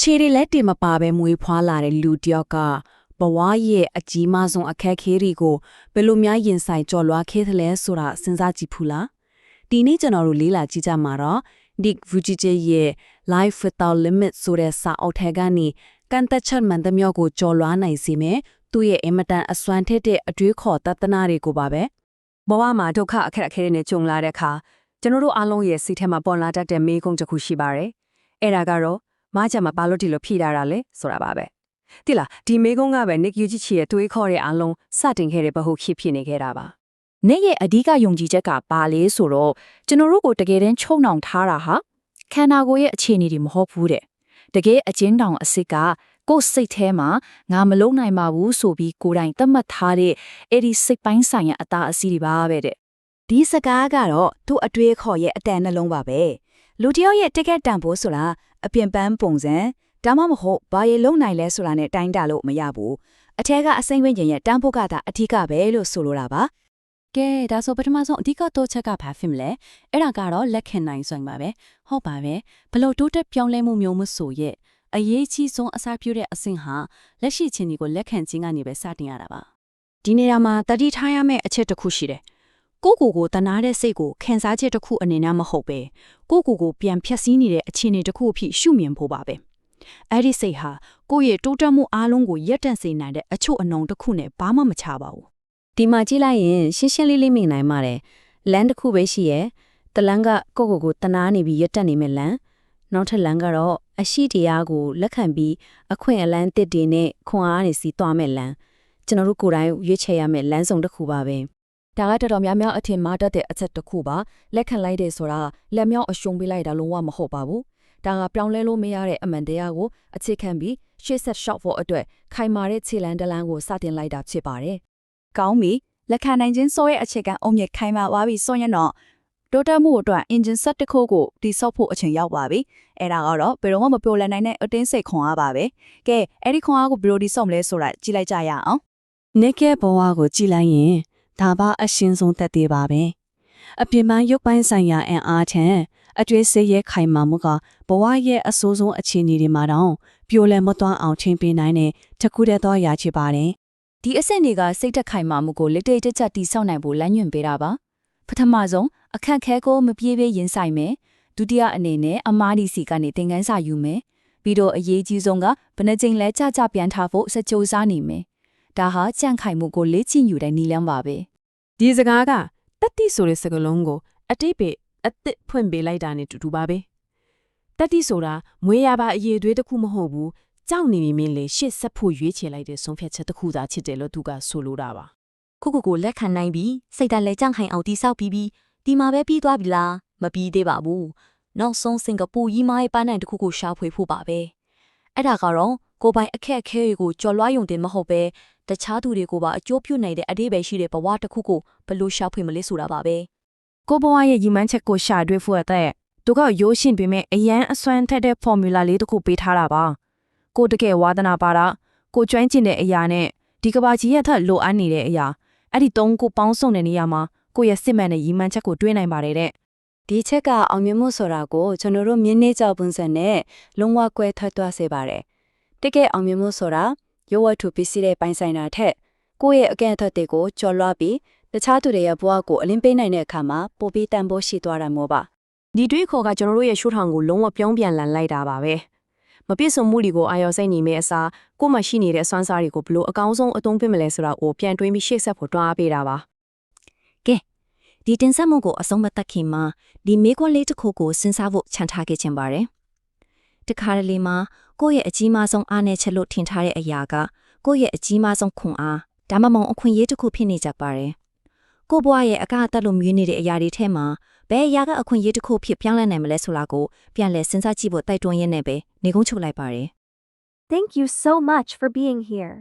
ခြေတွေလက်တွေမပါဘဲမွေးဖွားလာတဲ့လူတစ်ယောက်ကဘဝရဲ့အကြီးမားဆုံးအခက်အခဲတွေကိုဘယ်လိုများရင်ဆိုင်ကျော်လွှားခဲ့သလဲဆိုတာစဉ်းစားကြည့်ဖူးလားဒီနေ့ကျွန်တော်တို့လေ့လာကြည့်ကြမှာတော့ Dick Vujicic ရဲ့ Life Without Limits ဆိုတဲ့စာအုပ်ထဲကနေကန့်သက်ချက်မှန်သမျှကိုကျော်လွှားနိုင်စေမယ်သူ့ရဲ့အင်မတန်အစွမ်းထက်တဲ့အတွေးခေါ်တသနာတွေကိုပါပဲဘဝမှာဒုက္ခအခက်အခဲတွေနဲ့ကြုံလာတဲ့အခါကျွန်တော်တို့အားလုံးရဲ့စိတ်ထဲမှာပေါ်လာတတ်တဲ့မေးခွန်းတစ်ခုရှိပါတယ်အဲ့ဒါကတော့မကြမှာဘာလို့ဒီလိုဖြေတာလဲဆိုတာပါပဲတိလားဒီမေကုန်းကပဲ Nick Vujicic ရဲ့တွေးခေါ်တဲ့အလုံးစတင်ခဲ့တဲ့ဘဟုဖြစ်နေခဲ့တာပါ နေ့ရဲ့အဓိကယုံကြည်ချက်ကဘာလဲဆိုတော့ကျွန်တော်တို့ကိုတကယ်တမ်းချုံနှောင်ထားတာဟာခန္ဓာကိုယ်ရဲ့အခြေအနေတွေမဟုတ်ဘူးတဲ့တကယ်အကျဉ်းတောင်အစ်စ်ကကိုယ်စိတ်ထဲမှာငါမလုံနိုင်ပါဘူးဆိုပြီးကိုယ်တိုင်သတ်မှတ်ထားတဲ့အဲ့ဒီစိတ်ပိုင်းဆိုင်ရာအသားအစီတွေပါပဲတဲ့ ဒီစကားကတော့သူ့အတွေးခေါ်ရဲ့အတန်နှလုံးပါပဲလူတစ်ယောက်ရဲ့တကက်တန်ဖို့ဆိုတာအပြင်ပန်းပုံစံဒါမှမဟုတ်ဘာရေလုံနိုင်လဲဆိုတာနဲ့တိုင်းတာလို့မရဘူးအထက်ကအစိမ့်ဝင်းကျင်ရဲ့တန်ဖို့ကသာအထီးကပဲလို့ဆိုလိုတာပါကဲဒါဆိုပထမဆုံးအဓိကတော့ချက်ကဘာဖြစ်မလဲအဲ့ဒါကတော့လက်ခံနိုင်စွမ်းပါပဲဟုတ်ပါပဲဘလို့တိုးတက်ပြောင်းလဲမှုမျိုးမဆိုရဲ့အရေးကြီးဆုံးအစားပြုတဲ့အဆင့်ဟာလက်ရှိချင်းတွေကိုလက်ခံခြင်းကနေပဲစတင်ရတာပါဒီနေရာမှာတတိထားရမယ့်အချက်တစ်ခုရှိတယ်ကိုကိုတနာတဲ့စိတ်ကိုခံစားချက်တစ်ခုအနေနဲ့မဟုတ်ပဲကိုပြန်ဖြတ်စည်းနေတဲ့အခြေအနေတစ်ခုအဖြစ်ရှုမြင်ဖို့ပါပဲအဲ့ဒီစိတ်ဟာကိုယ့်ရဲ့တိုးတက်မှုအားလုံးကိုရက်တန့်စေနိုင်တဲ့အချို့အနှုံတစ်ခုနဲ့ဘာမှမချပါဘူးဒီမှာကြည့်လိုက်ရင်ရှင်းရှင်းလေးလေးမြင်နိုင်ပါတယ်လမ်းတစ်ခုပဲရှိရဲ့တလန်းကကိုတနာနေပြီးရက်တန့်နေမဲ့လမ်းနောက်ထပ်လမ်းကတော့အရှိတရားကိုလက်ခံပြီးအခွင့်အလမ်းတစ်တွေနဲ့ခွန်အားနေစီသွားမဲ့လမ်းကျွန်တော်တို့ကိုယ်တိုင်ရွေးချယ်ရမယ့်လမ်းစုံတစ်ခုပါပဲဒါကတော်တော်များများအထင်မှားတတ်တဲ့အချက်တစ်ခုပါလက်ခံလိုက်တဲ့ဆိုတာလက်မြောက်အရှုံးပေးလိုက်တာလုံးဝမဟုတ်ပါဘူးဒါကပြောင်းလဲလို့မရတဲ့အမှန်တရားကိုအခြေခံပြီးရှေ့ဆက်ရှော့ဖို့အတွက်ခိုင်မာတဲ့ခြေလမ်းတစ်လမ်းကိုစတင်လိုက်တာဖြစ်ပါတယ်ကောင်းပြီလက်ခံနိုင်ခြင်းဆိုရဲ့အခြေခံအုံမြစ်ခိုင်မာသွားပြီဆိုရင်တော့တိုးတက်မှုအတွက် engine set တစ်ခုကိုတိစောက်ဖို့အချိန်ရောက်ပါပြီအဲ့ဒါကတော့ဘယ်တော့မှမပြောလနိုင်တဲ့အတင်းစိတ်ခွန်အားပါပဲကဲအဲ့ဒီခွန်အားကိုဘယ်လိုတိစောက်မလဲဆိုတာကြည့်လိုက်ကြရအောင် Nick ရဲ့ဘဝကိုကြည့်လိုက်ရင်ဒါပါအရှင်းဆုံးသက်သေးပါပဲအပြင်ပန်းရုပ်ပိုင်းဆိုင်ရာအင်အားထက်အကျွေးစေးရဲ့ခိုင်မာမှုကဘဝရဲ့အဆိုးဆုံးအခြေအနေတွေမှာတော့ပြိုလဲမသွားအောင်ချင်းပေးနိုင်တဲ့တခုတည်းသောရာချစ်ပါတယ်ဒီအဆင့်တွေကစိတ်သက်ခိုင်မာမှုကိုလက်တွေ့ကျကျတိစောက်နိုင်ဖို့လမ်းညွှန်ပေးတာပါပထမဆုံးအခက်ခဲကိုမပြေးပြေးရင်ဆိုင်မယ်ဒုတိယအနေနဲ့အမားဒီစီကနေသင်ခန်းစာယူမယ်ပြီးတော့အရေးကြီးဆုံးကဘယ်နှကြိမ်လဲကြပြန်ထားဖို့စကြိုးစားနေမယ်ဒါဟာကြန့်ခိုင်မှုကိုလေ့ကျင့်ယူတဲ့နည်းလမ်းပါပဲဒီစကားကတတိဆိုတဲ့စကားလုံးကိုအတိတ်ပဲအသစ်ဖွင့်ပေးလိုက်တာနဲ့တူတူပါပဲတတိဆိုတာမွေးရပါအရေးတွေတစ်ခုမဟုတ်ဘူးကြောက်နေပြီမင်းလေရှစ်ဆက်ဖို့ရွေးချယ်လိုက်တဲ့ဆုံးဖြတ်ချက်တစ်ခုသာချစ်တယ်လို့သူကဆိုလိုတာပါကိုလက်ခံနိုင်ပြီစိတ်ဓာတ်လည်းကြန့်ခိုင်အောင်တိဆောက်ပြီးဒီမှာပဲပြီးသွားပြီလားမပြီးသေးပါဘူးနောက်ဆုံးစင်ကာပူကြီးမားရဲ့ပန်းနိုင်တစ်ခုကိုရှာဖွေဖို့ပါပဲအဲ့ဒါကတော့ကိုပိုင်အခက်အခဲတွေကိုကြော်လွှားယုံတင်မဟုတ်ပဲတခြားသူတွေကိုပါအကျိုးပြုနိုင်တဲ့အသေးပဲရှိတဲ့ဘဝတစ်ခုကိုဘယ်လိုရှာဖွေမလဲဆိုတာပါပဲကိုဘဝရဲ့ညီမချက်ကိုရှာတွေ့ဖို့အတွက်သူကရိုးရှင်းပေမဲ့အရန်အစွမ်းထက်တဲ့ formula လေးတစ်ခုပေးထားတာပါကိုတကယ်ဝါသနာပါတာကိုကျွမ်းကျင်တဲ့အရာနဲ့ဒီကဘာကြီးရဲ့ထက်လိုအပ်နေတဲ့အရာအဲ့ဒီသုံးကိုပေါင်းစုံတဲ့နေရာမှာကိုရဲ့စစ်မှန်တဲ့ညီမချက်ကိုတွေးနိုင်ပါတယ်တဲ့ဒီချက်ကအောင်မြင်မှုဆိုတာကိုကျွန်တော်တို့မြင်းနေကြောက်ပုံစံနဲ့လုံးဝကွဲထွက်သွားစေပါတယ်တကယ်အောင်မြင်မှုဆိုတာရုပ်ဝတ္ထုပစ္စည်းတွေပိုင်ဆိုင်တာထက်ကိုယ့်ရဲ့အကန့်အသတ်တွေကိုကျော်လွှားပြီးတခြားသူတွေရဲ့ဘဝကိုအလင်းပေးနိုင်တဲ့အခါမှာပိုပြီးတန်ဖိုးရှိသွားတာမျိုးပါဒီတွေးခေါ်ကကျွန်တော်တို့ရဲ့ရှုထောင်ကိုလုံးဝပြောင်းပြန်လန်လိုက်တာပါပဲမပြည့်စုံမှုတွေကိုအာရုံစိုက်နေမယ့်အစားကိုယ်မှရှိနေတဲ့အစွမ်းစားတွေကိုဘလို့အကောင်းဆုံးအသုံးပေးမလဲဆိုတာကိုပြန်တွေးပြီးရှေ့ဆက်ဖို့တွန်းအားပေးတာပါကဲဒီတင်ဆက်မှုကိုအဆုံးမသတ်ခင်မှာဒီမေခွန်းလေးတစ်ခုကိုစဉ်းစားဖို့ခြံထားခဲ့ခြင်းပါတယ်တခါတလေမှာကိုယ့်ရဲ့အကြီးမားဆုံးအားနဲ့ချက်လို့ထင်ထားတဲ့အရာကကိုယ့်ရဲ့အကြီးမားဆုံးခွန်အားဒါမှမဟုတ်အခွင့်အရေးတစ်ခုဖြစ်နေကြပါတယ်ကိုယ့်ဘဝရဲ့အကအသက်လိုမြွေးနေတဲ့အရာတွေထဲမှာဘယ်အရာကအခွင့်အရေးတစ်ခုဖြစ်ပြောင်းလဲနိုင်မလဲဆိုတာကိုပြန်လည်စဉ်းစားကြည့်ဖို့တိုက်တွန်းရင်းနဲ့ပဲနေကုန်းချုပ်လိုက်ပါတယ် Thank you so much for being here.